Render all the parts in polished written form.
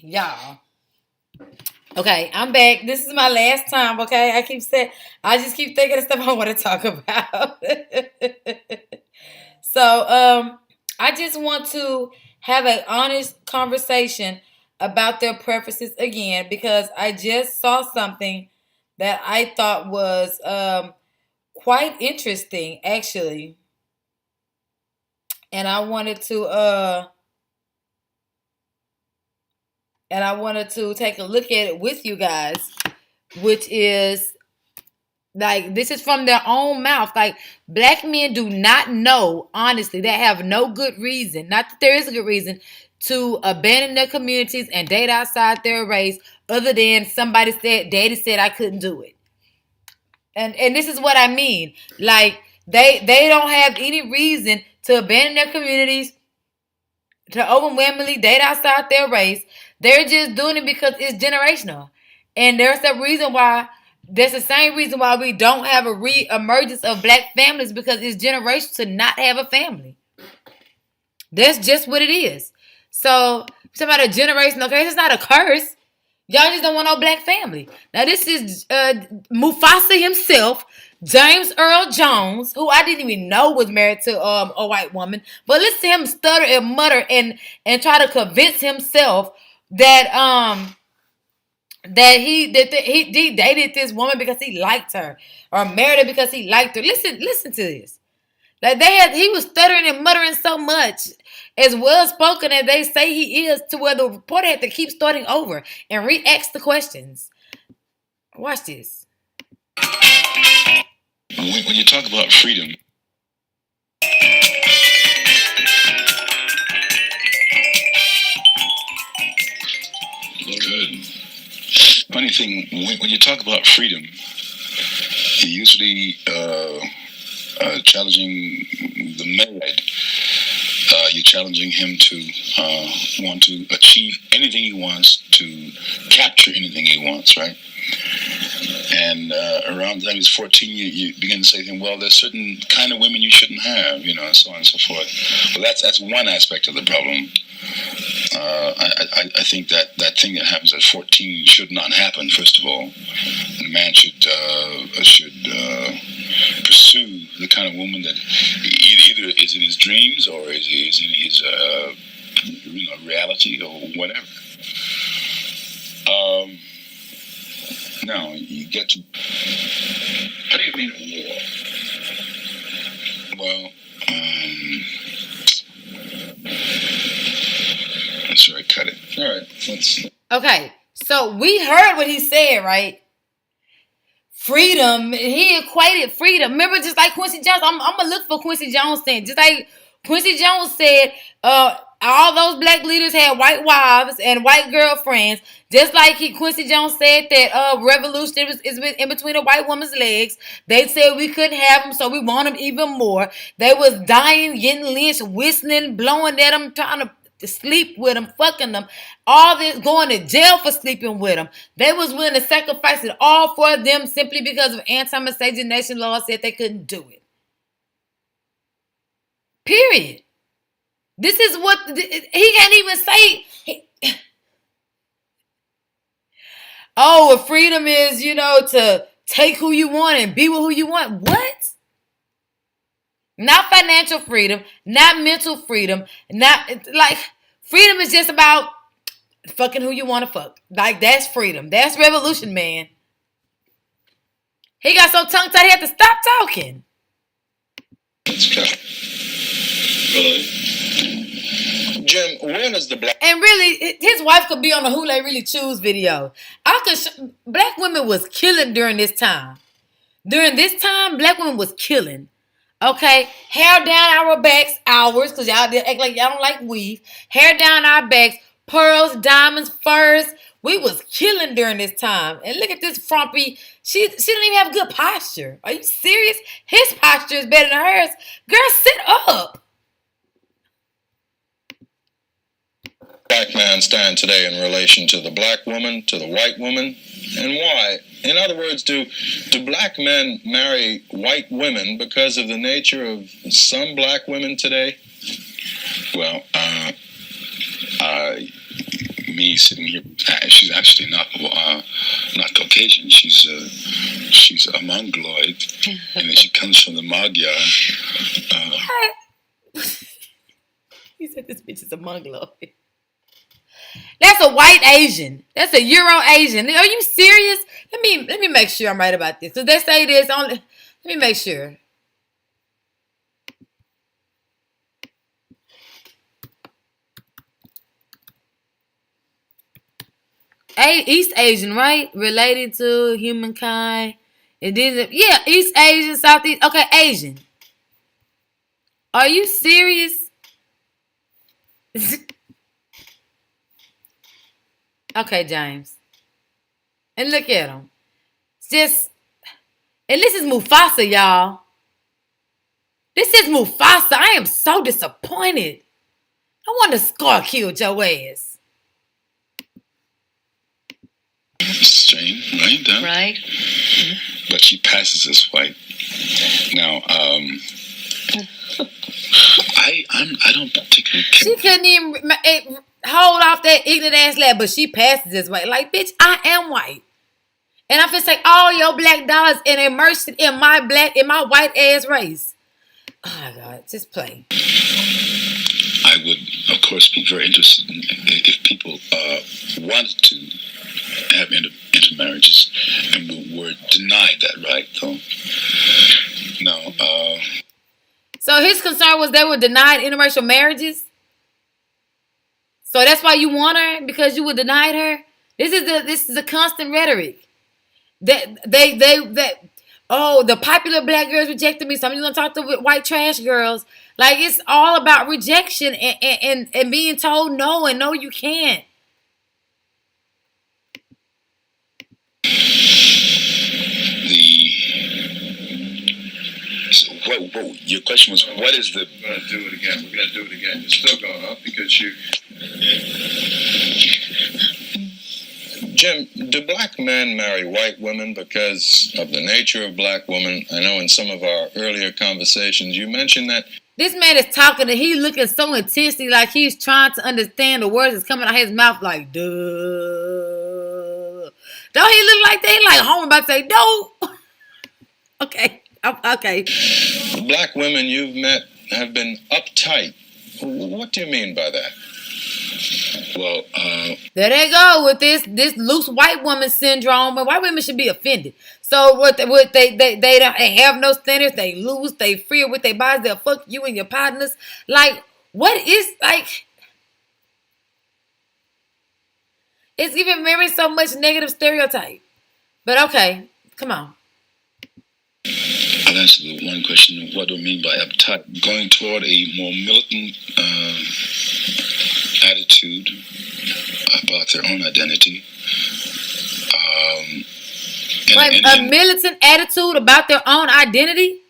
Y'all. Okay, I'm back. This is my last time, okay? I just keep thinking of stuff I want to talk about. So, I just want to have an honest conversation about their preferences again because I just saw something that I thought was quite interesting, actually. And I wanted to take a look at it with you guys, which is like this is from their own mouth. Like black men do not know, honestly, they have no good reason, not that there is a good reason, to abandon their communities and date outside their race, other than daddy said I couldn't do it. And this is what I mean. Like they don't have any reason to abandon their communities, to overwhelmingly date outside their race. They're just doing it because it's generational. And there's the reason why, that's the same reason why we don't have a re-emergence of black families, because it's generational to not have a family. That's just what it is. So, talking about a generational curse, it's not a curse. Y'all just don't want no black family. Now, this is Mufasa himself, James Earl Jones, who I didn't even know was married to a white woman. But listen to him stutter and mutter and try to convince himself that he dated this woman because he liked her, or married her because he liked her. Listen to this. Like he was stuttering and muttering so much, as well spoken as they say he is, to where the reporter had to keep starting over and re-ask the questions. Watch this. When you talk about freedom, good. Funny thing, when you talk about freedom, you usually challenging the married. You're challenging him to want to achieve anything he wants, to capture anything he wants, right? And around the time he's 14, you begin to say to him, well, there's certain kind of women you shouldn't have, and so on and so forth. Well, that's one aspect of the problem. I think that thing that happens at 14 should not happen, first of all. The man should pursue the kind of woman that either is in his dreams or is in his reality or whatever. Now you get to, how do you mean a war? Well, that's right. Cut it. All right. Let's. Okay, so we heard what he said, right? Freedom. He equated freedom. Remember, just like Quincy Jones. I'm gonna look for Quincy Jones saying, just like Quincy Jones said, all those black leaders had white wives and white girlfriends. Just like Quincy Jones said that revolution is in between a white woman's legs. They said we couldn't have them, so we want them even more. They was dying, getting lynched, whistling, blowing at them, trying to sleep with them, fucking them, all this, going to jail for sleeping with them. They was willing to sacrifice it all for them simply because of anti-miscegenation laws said they couldn't do it. Period. This is what he can't even say. Oh, freedom is, to take who you want and be with who you want. What? Not financial freedom, not mental freedom, not like freedom is just about fucking who you want to fuck. Like that's freedom. That's revolution, man. He got so tongue-tied he had to stop talking. Really? Jim, when is the black... And really, his wife could be on the Who They Really Choose video. Black women was killing during this time. During this time, black women was killing. Okay, hair down our backs, ours, because y'all act like y'all don't like weave. Hair down our backs, pearls, diamonds, furs. We was killing during this time. And look at this frumpy. She didn't even have good posture. Are you serious? His posture is better than hers. Girl, sit up. Black man stand today in relation to the black woman, to the white woman, and why? In other words, do black men marry white women because of the nature of some black women today? Well, me sitting here. She's actually not Caucasian. She's a Mongoloid, and then she comes from the Magyar. He said this bitch is a Mongoloid. That's a white Asian. That's a Euro Asian. Are you serious? Let me make sure I'm right about this. Because they say this only. Let me make sure. East Asian, right? Related to humankind. It is, yeah, East Asian, Southeast. Okay, Asian. Are you serious? Okay, James. And look at him. Just, and this is Mufasa, y'all. This is Mufasa. I am so disappointed. I want to Scar kill your ass. Strange, right? Right. But she passes as white. Now, I don't particularly care. She couldn't even hold off that ignorant ass lad, but she passes as white. Like, bitch, I am white. And I'm finna take all your black dollars and immerse it in my white ass race. Oh my God, just play. I would, of course, be very interested if people wanted to have intermarriages and were denied that right, though. No. So his concern was they were denied interracial marriages. So that's why you want her, because you were denied her. This is a constant rhetoric. The popular black girls rejected me, so I'm just gonna talk to white trash girls. Like, it's all about rejection and being told no, and no, you can't. Your question was, what is the... We're going to do it again. We're going to do it again. It's still going up because you... Jim, do black men marry white women because of the nature of black women? I know in some of our earlier conversations you mentioned that... This man is talking and he's looking so intensely like he's trying to understand the words that's coming out of his mouth like, duh. Don't he look like that? He like home about to say, no. Okay. Okay. Black women you've met have been uptight. What do you mean by that? Well, there they go with this loose white woman syndrome. But white women should be offended. So they don't have no standards. They loose. They free with their bodies. They'll fuck you and your partners. Like, what is, like? It's even very so much negative stereotype. But okay, come on. I'll answer the one question. What do I mean by uptight? Going toward a more militant attitude about their own identity. A militant attitude about their own identity?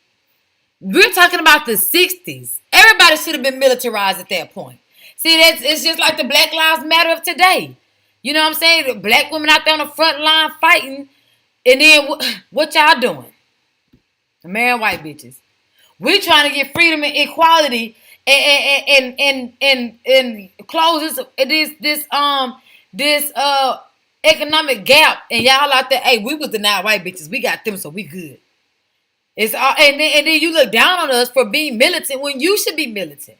We're talking about the 60s. Everybody should have been militarized at that point. See, it's just like the Black Lives Matter of today. You know what I'm saying? The black women out there on the front line fighting. And then what y'all doing? Marrying white bitches. We're trying to get freedom and equality and close this economic gap, and y'all out there, hey, we was denied white bitches. We got them, so we good. It's all, and then you look down on us for being militant when you should be militant.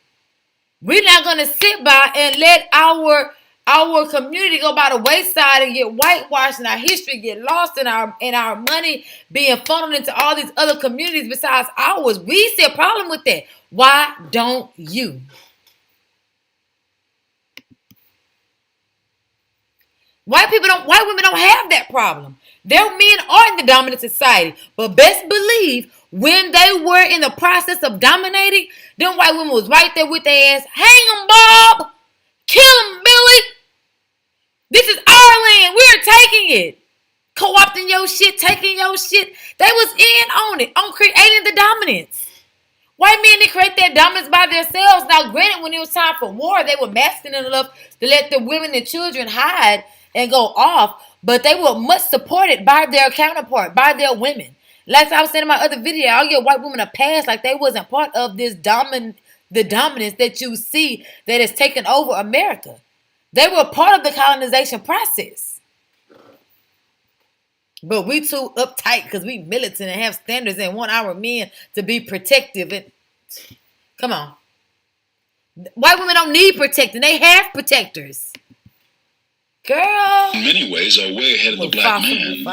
We're not gonna sit by and let our community go by the wayside and get whitewashed and our history get lost and our money being funneled into all these other communities besides ours. We see a problem with that. Why don't you? White women don't have that problem. Their men are in the dominant society. But best believe when they were in the process of dominating, them white women was right there with their ass. Hang them, Bob! Kill them, Billy! This is our land. We're taking it. Co-opting your shit, taking your shit. They was in on it, on creating the dominance. White men didn't create that dominance by themselves. Now, granted, when it was time for war, they were masculine enough to let the women and children hide and go off, but they were much supported by their counterpart, by their women. Like I was saying in my other video, I'll give white women a pass like they wasn't part of this the dominance that you see that has taken over America. They were part of the colonization process. But we too uptight because we militant and have standards and want our men to be protective. And come on. White women don't need protecting. They have protectors. Girl. In many ways are way ahead of the black man.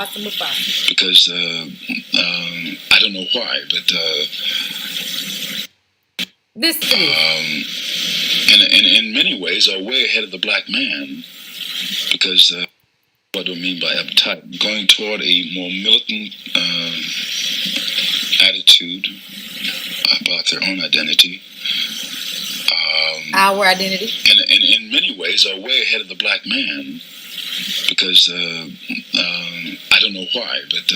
Because I don't know why, but this in many ways are way ahead of the black man. Because what do I mean by uptight? Going toward a more militant attitude about their own identity. Our identity. And in many ways are way ahead of the black man. Because I don't know why, but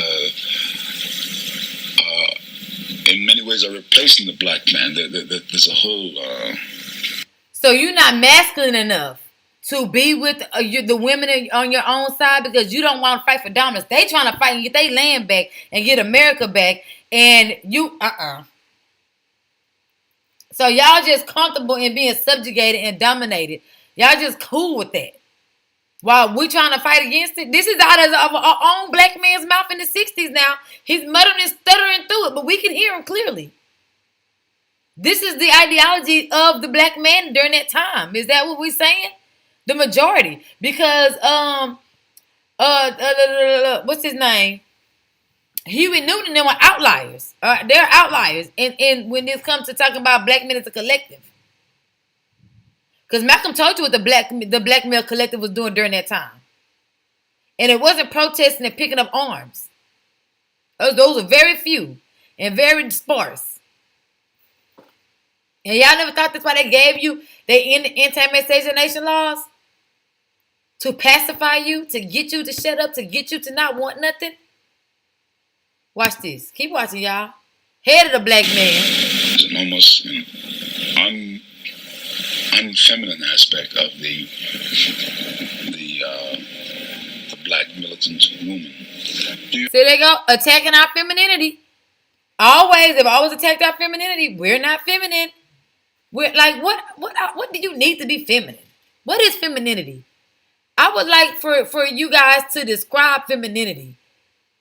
in many ways are replacing the black man. There's a whole... So you're not masculine enough to be with the women on your own side because you don't want to fight for dominance. They trying to fight and get their land back and get America back, and you So y'all just comfortable in being subjugated and dominated. Y'all just cool with that. While we trying to fight against it. This is out of our own black man's mouth in the 60s now. He's muttering and stuttering through it, but we can hear him clearly. This is the ideology of the black man during that time. Is that what we're saying? The majority. Because what's his name? Huey Newton and them are outliers. They're outliers. And when this comes to talking about black men as a collective. Because Malcolm told you what the black male collective was doing during that time. And it wasn't protesting and picking up arms. Those are very few and very sparse. And y'all never thought that's why they gave you the anti-miscegenation laws? To pacify you, to get you to shut up, to get you to not want nothing? Watch this. Keep watching, y'all. Head of the black man. It's an almost unfeminine aspect of the black militant woman. See, they go attacking our femininity. Always, they've always attacked our femininity. We're not feminine. We're like, what do you need to be feminine? What is femininity? I would like for you guys to describe femininity.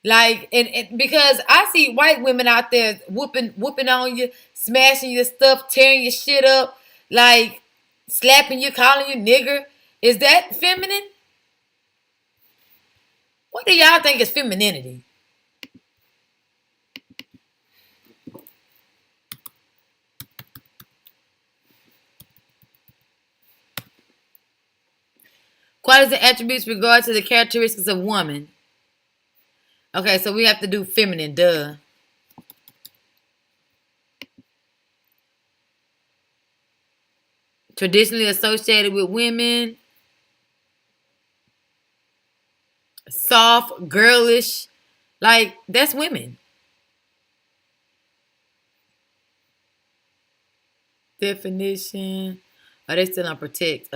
Like, and because I see white women out there whooping on you, smashing your stuff, tearing your shit up, like slapping you, calling you nigger. Is that feminine? What do y'all think is femininity? Qualities and attributes regard to the characteristics of woman. Okay, so we have to do feminine, duh. Traditionally associated with women. Soft, girlish. Like, that's women. Definition. Oh, they still on protect.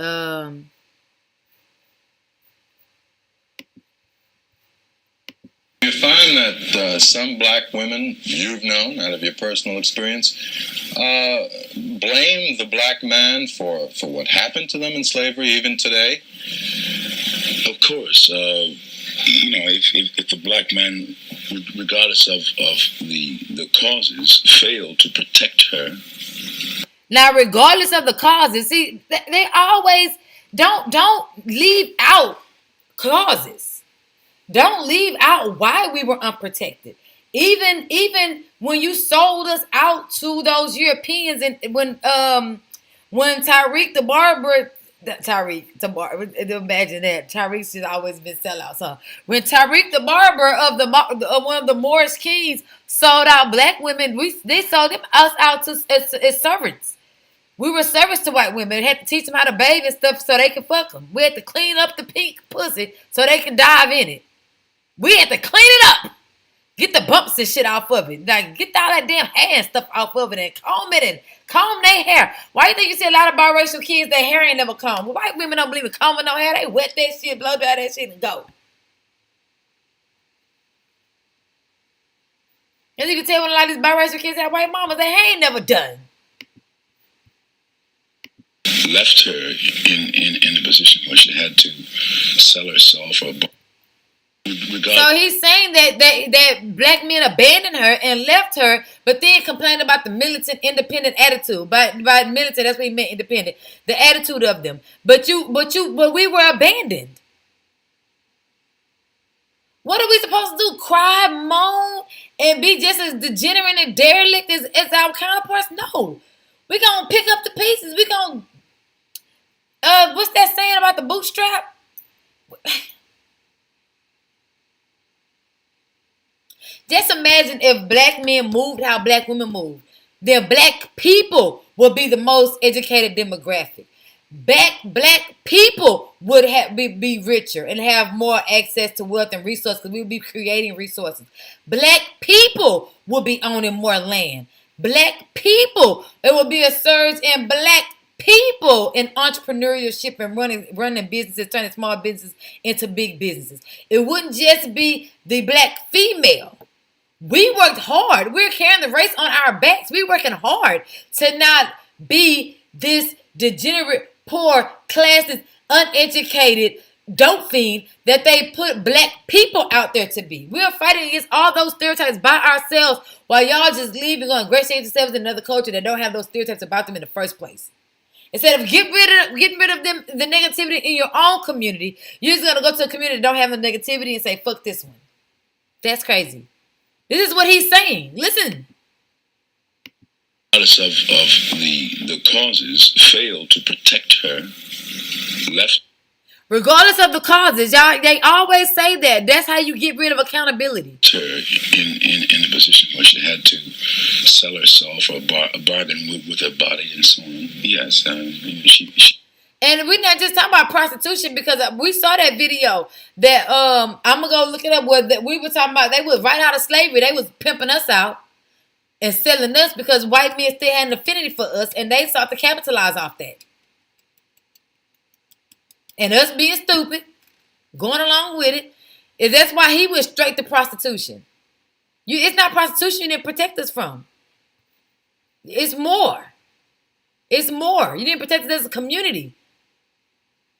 You find that some black women you've known out of your personal experience blame the black man for what happened to them in slavery even today? Of course. If the black man, regardless of the causes, failed to protect her. Now, regardless of the causes, see, they always don't leave out causes. Don't leave out why we were unprotected. Even when you sold us out to those Europeans, and when Tariq the barber, imagine that Tariq should always been sellouts, huh? When Tariq the barber of one of the Moorish kings sold out black women, they sold us out as servants. We were servants to white women. They had to teach them how to bathe and stuff so they could fuck them. We had to clean up the pink pussy so they can dive in it. We had to clean it up. Get the bumps and shit off of it. Like, get all that damn hair and stuff off of it and comb it and comb their hair. Why you think you see a lot of biracial kids, their hair ain't never combed? Well, white women don't believe in combing no hair. They wet that shit, blow dry that shit, and go. As you can tell when a lot of these biracial kids have white mamas, their hair ain't never done. left her in a position where she had to sell herself or. So he's saying that black men abandoned her and left her, but then complained about the militant, independent attitude. By militant, that's what he meant, independent. The attitude of them. But we were abandoned. What are we supposed to do? Cry, moan, and be just as degenerate and derelict as our counterparts? No. We're gonna pick up the pieces. We're gonna what's that saying about the bootstrap? Just imagine if black men moved how black women move. Then black people would be the most educated demographic. Black people would be richer and have more access to wealth and resources because we would be creating resources. Black people would be owning more land. Black people, it would be a surge in black people in entrepreneurship and running businesses, turning small businesses into big businesses. It wouldn't just be the black female. We worked hard. We're carrying the race on our backs. We're working hard to not be this degenerate, poor, classless, uneducated dope fiend that they put black people out there to be. We're fighting against all those stereotypes by ourselves while y'all just leave and go ingratiate yourselves in another culture that don't have those stereotypes about them in the first place. Instead of getting rid of them, the negativity in your own community, you're just gonna go to a community that don't have the negativity and say, fuck this one. That's crazy. This is what he's saying. Listen. Regardless of the causes, failed to protect her, left. Regardless of the causes, y'all, they always say that. That's how you get rid of accountability. Her in a position where she had to sell herself or bargain with her body and so on. Yes, she. And we're not just talking about prostitution because we saw that video that I'm gonna go look it up. That we were talking about they was right out of slavery. They was pimping us out and selling us because white men still had an affinity for us, and they sought to capitalize off that. And us being stupid, going along with it, is that's why he went straight to prostitution. It's not prostitution you didn't protect us from. It's more. It's more. You didn't protect us as a community.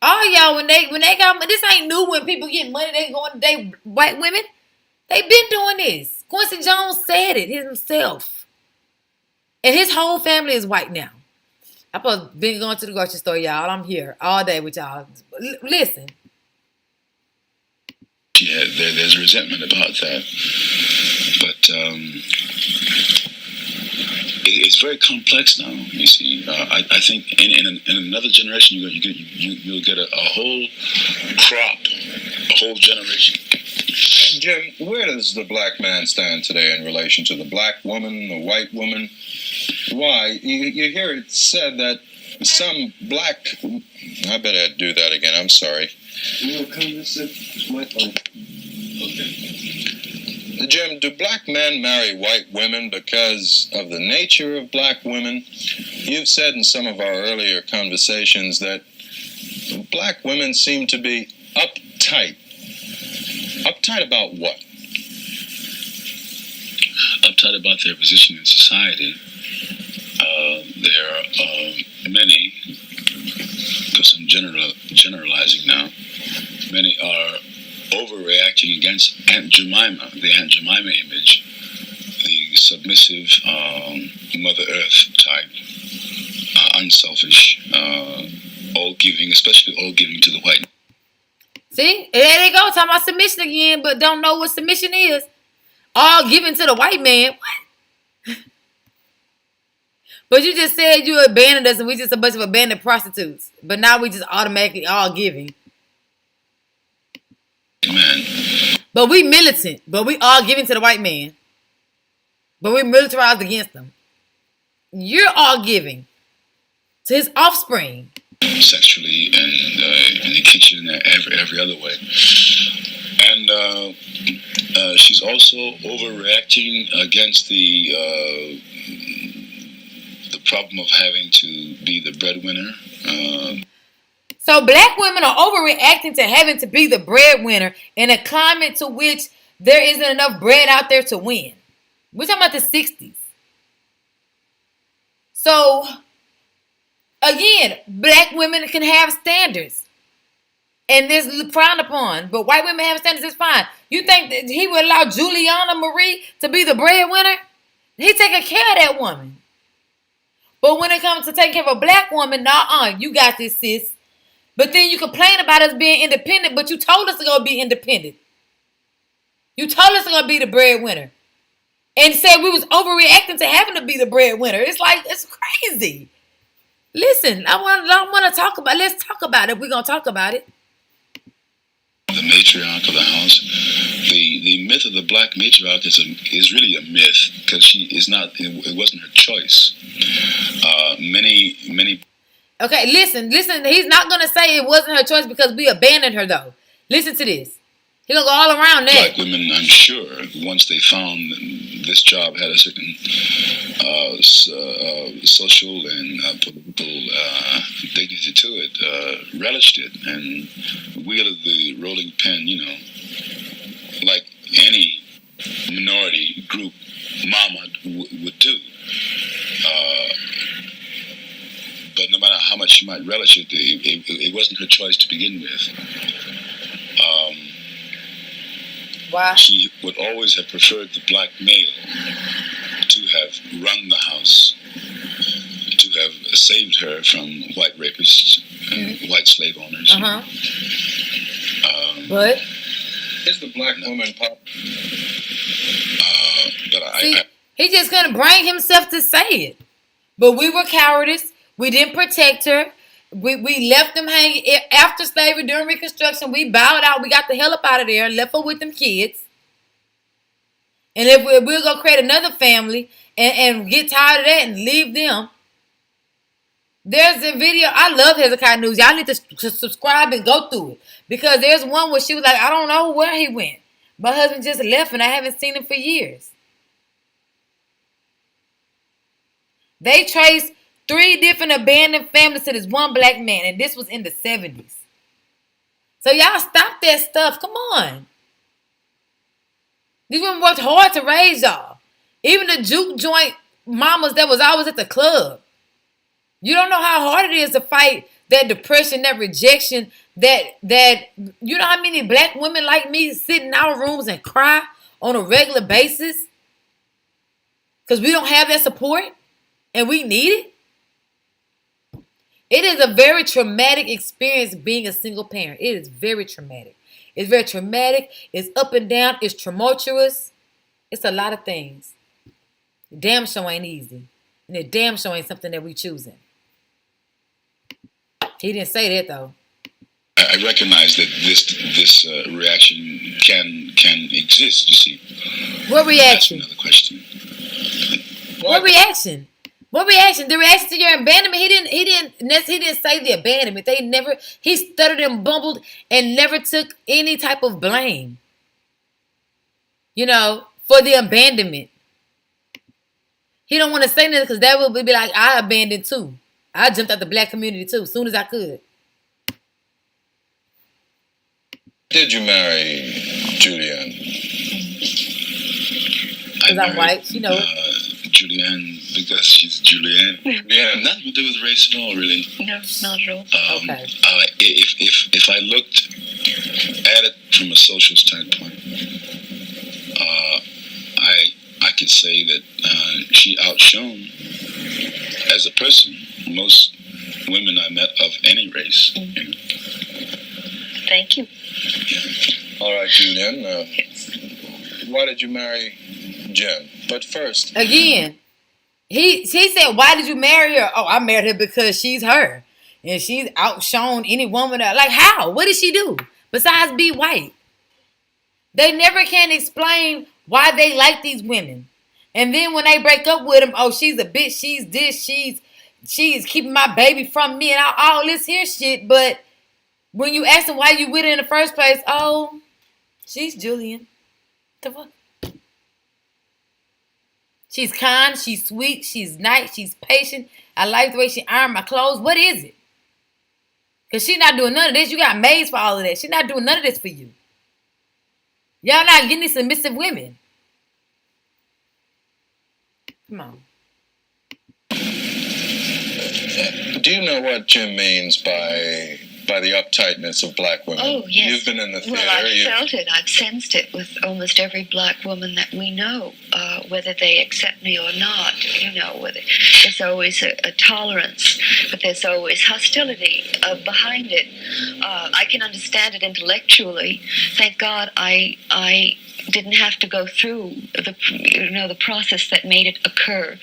All y'all, when they got, this ain't new. When people get money, they going to date white women. They been doing this. Quincy Jones said it himself, and his whole family is white now. I've been going to the grocery store, y'all. I'm here all day with y'all. Listen. Yeah, there's resentment about that, but it's very complex now. You see, I think in another generation you'll get a whole crop, a whole generation. Jim, where does the black man stand today in relation to the black woman, the white woman? Why? You hear it said that some black... I better do that again. I'm sorry. It's my phone. Okay. Jim, do black men marry white women because of the nature of black women? You've said in some of our earlier conversations that black women seem to be uptight. Uptight about what? Uptight about their position in society. There are many, because I'm generalizing now, many are overreacting against Aunt Jemima, the Aunt Jemima image, the submissive Mother Earth type, unselfish, all giving, especially all giving to the white. See, there they go, talking about submission again, but don't know what submission is. All giving to the white man. What? But you just said you abandoned us and we just a bunch of abandoned prostitutes. But now we just automatically all giving. Man. But we militant. But we all giving to the white man. But we militarized against them. You're all giving to his offspring. Sexually and in the kitchen and every other way. And she's also overreacting against the problem of having to be the breadwinner. So black women are overreacting to having to be the breadwinner in a climate to which there isn't enough bread out there to win. We're talking about the 60s. So Again, black women can have standards. And this is frowned upon. But white women have standards, it's fine. You think that he would allow Juliana Marie to be the breadwinner? He taking care of that woman. But when it comes to taking care of a black woman, you got this, sis. But then you complain about us being independent, but you told us to go be independent. You told us to go be the breadwinner. And said we was overreacting to having to be the breadwinner. It's like, it's crazy. Listen, I want to talk about, let's talk about it. We're going to talk about it. The matriarch of the house. The myth of the black matriarch is really a myth because she is not. It wasn't her choice. Many. Okay, listen. He's not gonna say it wasn't her choice because we abandoned her though. Listen to this. He's gonna go all around that. Black women, I'm sure, once they found this job had a certain social and political dignity to it, relished it and wielded the rolling pen, like any minority group mama would do. But no matter how much she might relish it, it wasn't her choice to begin with. Why? She would always have preferred the black male to have run the house, to have saved her from white rapists and white slave owners. But is the black woman pop? He just couldn't bring himself to say it. But we were cowardice. We didn't protect her. We left them hanging after slavery during Reconstruction. We bowed out. We got the hell up out of there and left her with them kids. And if we're going to create another family and get tired of that and leave them. There's a video. I love Hezekiah News. Y'all need to subscribe and go through it. Because there's one where she was like, I don't know where he went. My husband just left and I haven't seen him for years. They traced 3 different abandoned families to this one black man. And this was in the 70s. So y'all stop that stuff. Come on. These women worked hard to raise y'all. Even the juke joint mamas that was always at the club. You don't know how hard it is to fight that depression, that rejection, that you know how many black women like me sit in our rooms and cry on a regular basis? Because we don't have that support and we need it. It is a very traumatic experience being a single parent. It is very traumatic. It's very traumatic. It's up and down. It's tumultuous. It's a lot of things. Damn sure ain't easy. And it damn sure ain't something that we choosing. He didn't say that though. I recognize that this reaction can exist, you see. What reaction? That's another question. What reaction? What reaction? The reaction to your abandonment? He didn't say the abandonment. He stuttered and bumbled and never took any type of blame. For the abandonment. He don't want to say nothing because that would be like, I abandoned too. I jumped out the black community too, as soon as I could. Did you marry Julianne? Because I'm white, Julianne, because she's Julianne. Yeah, nothing to do with race at all, really. No, not at all. Okay. If I looked at it from a social standpoint, I could say that she outshone, as a person, most women I met of any race. Thank you. Yeah. All right, Julianne. Why did you marry Jen? But first, again, he said, "Why did you marry her?" Oh, I married her because she's her, and she's outshone any woman. Like how? What did she do besides be white? They never can explain why they like these women, and then when they break up with them, oh, she's a bitch. She's this. She's keeping my baby from me, and all this here shit. But when you ask them why you with her in the first place, oh, she's Julian. The fuck? She's kind, she's sweet, she's nice, she's patient. I like the way she ironed my clothes. What is it? Because she's not doing none of this. You got maids for all of that. She's not doing none of this for you. Y'all not getting these submissive women. Come on. Do you know what Jim means by the uptightness of black women? Oh, yes. You've been in the theater. Well, I've felt it. I've sensed it with almost every black woman that we know, whether they accept me or not. Whether there's always a tolerance, but there's always hostility behind it. I can understand it intellectually. Thank God I didn't have to go through the process that made it occur.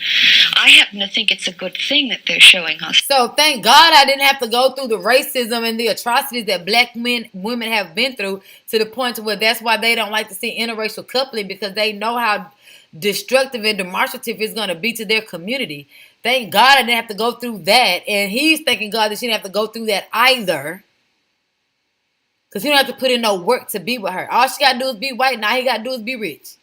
I happen to think it's a good thing that they're showing us. So thank God I didn't have to go through the racism and the atrocities that black women have been through, to the point to where that's why they don't like to see interracial coupling, because they know how destructive and demonstrative it's going to be to their community. Thank God I didn't have to go through that. And he's thanking God that she didn't have to go through that either, because he don't have to put in no work to be with her. All she got to do is be white. Now he got to do is be rich.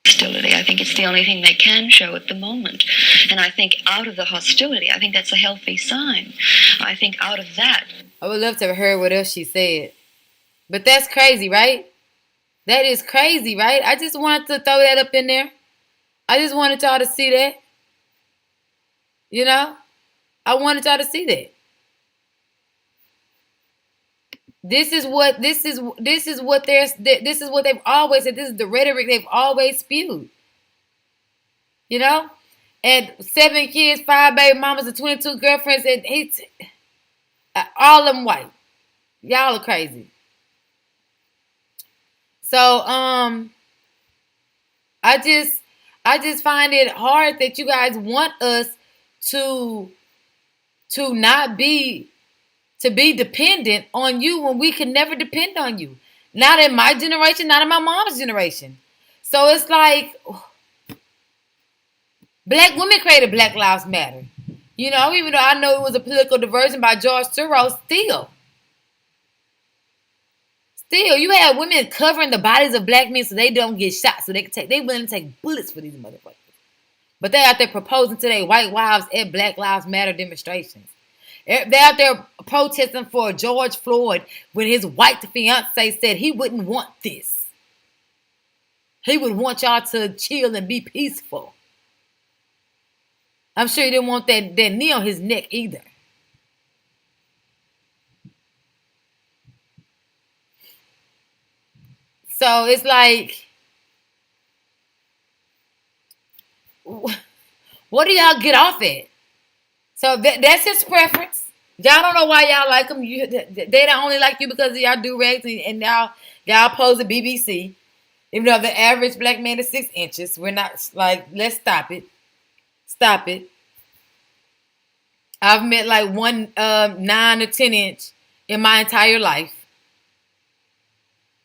Hostility. I think it's the only thing they can show at the moment. And I think out of the hostility, I think that's a healthy sign. I think out of that. I would love to have heard what else she said. But that's crazy, right? That is crazy, right? I just wanted to throw that up in there. I just wanted y'all to see that. I wanted y'all to see that. This is what they've always said. This is the rhetoric they've always spewed. And 7 kids, 5 baby mamas, and 22 girlfriends, and all of them white. Y'all are crazy. So I just find it hard that you guys want us to not be dependent on you when we can never depend on you. Not in my generation, not in my mom's generation. So it's like, black women created Black Lives Matter. Even though I know it was a political diversion by George Soros, still, you have women covering the bodies of black men so they don't get shot, so they willing to take bullets for these motherfuckers. But they out there proposing to their white wives at Black Lives Matter demonstrations. They're out there protesting for George Floyd when his white fiance said he wouldn't want this. He would want y'all to chill and be peaceful. I'm sure he didn't want that knee on his neck either. So it's like, what do y'all get off at? So that's his preference. Y'all don't know why y'all like him. They don't only like you because y'all do rags and y'all pose the BBC. Even though the average black man is 6 inches, we're not like, let's stop it. Stop it. I've met like 9 or 10 inch in my entire life.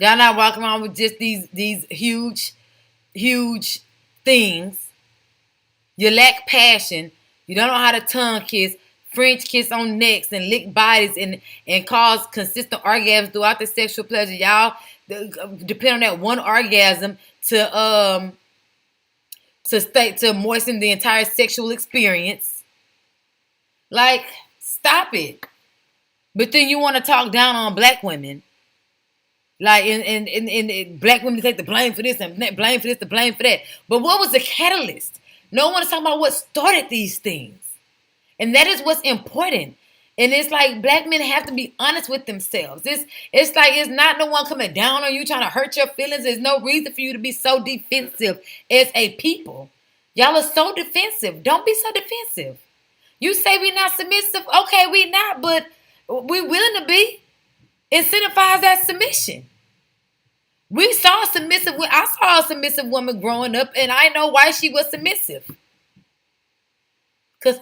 Y'all not walking around with just these huge things. You lack passion. You don't know how to tongue kiss, French kiss on necks, and lick bodies, and cause consistent orgasms throughout the sexual pleasure. Y'all depend on that one orgasm to moisten the entire sexual experience. Like, stop it. But then you want to talk down on black women. Like, and black women take the blame for this and blame for this, the blame for that. But what was the catalyst? No one is talking about what started these things. And that is what's important. And it's like black men have to be honest with themselves. It's like it's not no one coming down on you trying to hurt your feelings. There's no reason for you to be so defensive as a people. Y'all are so defensive. Don't be so defensive. You say we're not submissive. Okay, we not, but we're willing to be. Incentivize that submission. I saw a submissive woman growing up, and I know why she was submissive. Because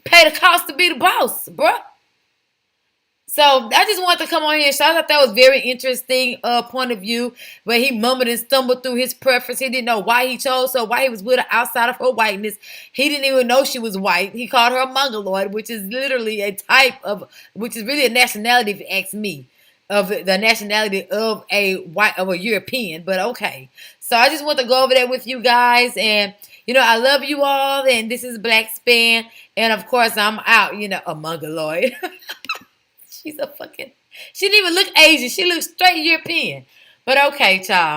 pay the cost to be the boss, bruh. So I just wanted to come on here and show. I thought that was very interesting point of view, where he mumbled and stumbled through his preference. He didn't know why he chose her, why he was with her outside of her whiteness. He didn't even know she was white. He called her a mongoloid, which is literally which is really a nationality, if you ask me, of the nationality of a European. But okay. So I just want to go over that with you guys, and I love you all, and this is blaquespan, and of course I'm out, a mongoloid. She didn't even look Asian. She looks straight European. But okay, child.